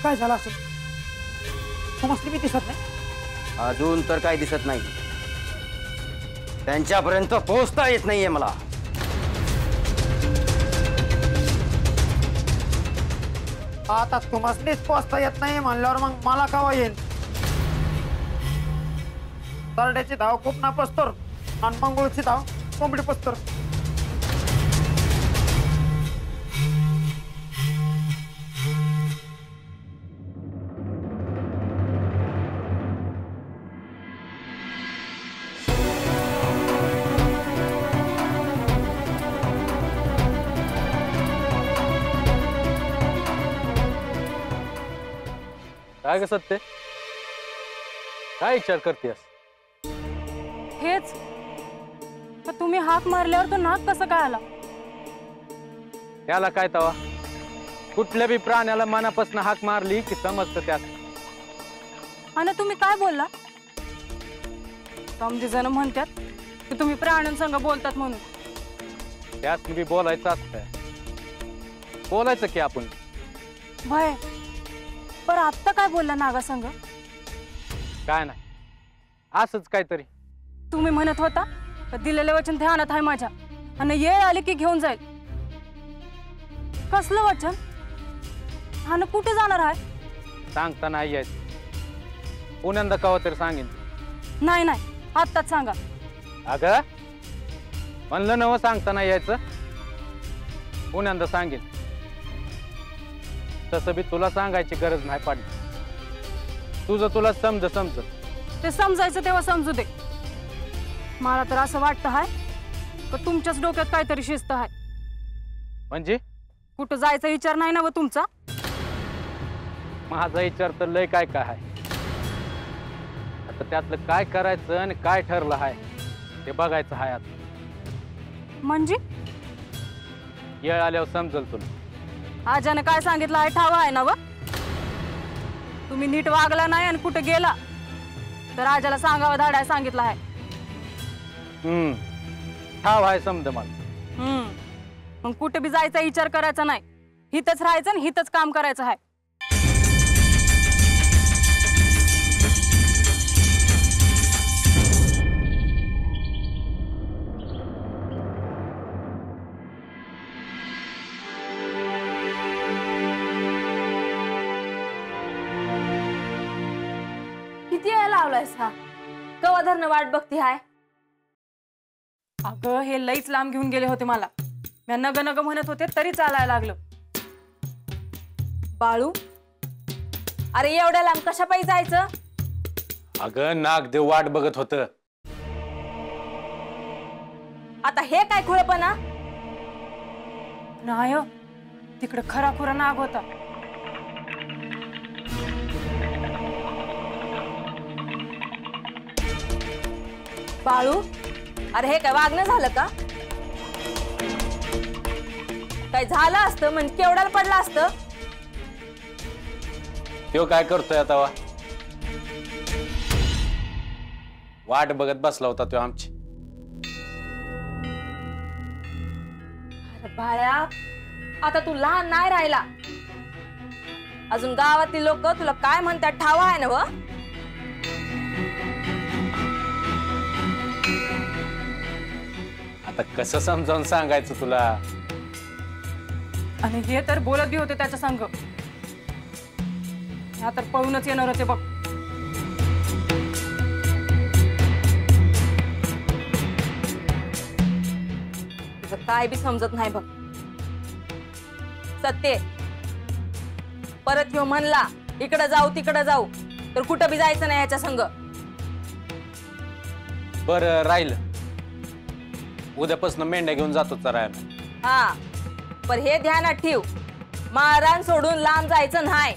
काय झालं असेल? समजली मी दिसत नाही. अजून तर काय दिसत नाही. त्यांच्यापर्यंत पोहोचता येत नाहीये मला. आता तुम्हासनीच पोचता येत नाही म्हणल्यावर मग मला केव्हा येईल? तरड्याची धाव खूप ना पसतर आणि मंगळूची धाव कोंबडी पसतर. काय ग सत्य, काय विचार करतेस? हेच तर तुम्ही हाक मारल्यावर तो नाक कसं काय आला? त्याला काय तवा, कुठल्या बी प्राण्याला मनापासून हाक मारली की समजतं त्यात. आणि तुम्ही काय बोलला? समजे जण म्हणतात की तुम्ही प्राण्यांसंग बोलतात म्हणून. त्यात बी बोलायचं असतं. बोलायचं की आपण. भय पर आत्ता काय बोलला नागासंग? काय नाही, असंच काहीतरी. तुम्ही म्हणत होता दिलेले वचन ध्यानात आहे माझ्या आणि येळ आली की घेऊन जाईल. कसलं वचन आणि कुठे जाणार आहे? सांगता नाही यायचं. पुण्यांदा कवा तरी सांगेन. नाही नाही, आत्ताच सांगा. अगं म्हणलं नवं सांगता नाही यायचं. पुण्यांदा सांगेन. तसं बी तुला सांगायची गरज नाही पडली. तुझं तुला समज. ते समजायचं तेव्हा समजू दे. मला तर असं वाटतं आहे की तुमच्याच डोक्यात काहीतरी शिस्त आहे. म्हणजे कुठं जायचा विचार नाही ना व तुमचा? माझा विचार तर लय काय काय आहे. आता त्यातलं काय करायचं आणि काय ठरलं आहे ते बघायचं आहे. आता म्हणजे येळ आल्यावर समजल तुला. आजाने काय सांगितलं आहे ठाव आहे ना व? तुम्ही नीट वागला नाही आणि कुठे गेला तर आजाला सांगावं धाडाय सांगितलं आहे. ठाव आहे समज मला. मग कुठे बी जायचा विचार करायचा नाही. हितच राहायचं आणि हितच काम करायचं आहे. किती वेळ लावलायस हा? कवा धरणं वाट बघती हाय? अगं हे लईच लांब घेऊन गेले होते मला. मी नग नग म्हणत होते तरी चालायला लागलं. बाळू, अरे एवढ्या लांब कशा पायी जायचं? अगं नागदेव वाट बघत होत. आता हे काय खुळपणा? नाही, तिकडे खराखुरा नाग होता. बाळू, अरे हे काय वागणं झालं का? काय झालं असतं म्हणजे केवढ्याला पडलं असतं? तो काय करतोय आता? वाट बघत बसला होता तो आमची. अरे बाळ्या, आता तू लहान नाही राहिला. अजून गावातील लोक तुला काय म्हणतात ठाव आहे ना व? आता कसं समजावून सांगायचं तुला? आणि हे तर बोलत बी होते त्याच्या संग. ह्या तर पळूनच येणार होते बघ. तुझं काय बी समजत नाही बघ. सत्य, परत ह्यो म्हणला इकडे जाऊ तिकडे जाऊ तर कुठं बी जायचं नाही ह्याच्या संग. बरं राहिलं, उद्यापासून मेंढ्या घेऊन जातो चरायला. हा, पर हे ध्यानात ठेव, मारान सोडून लांब जायचं नाही.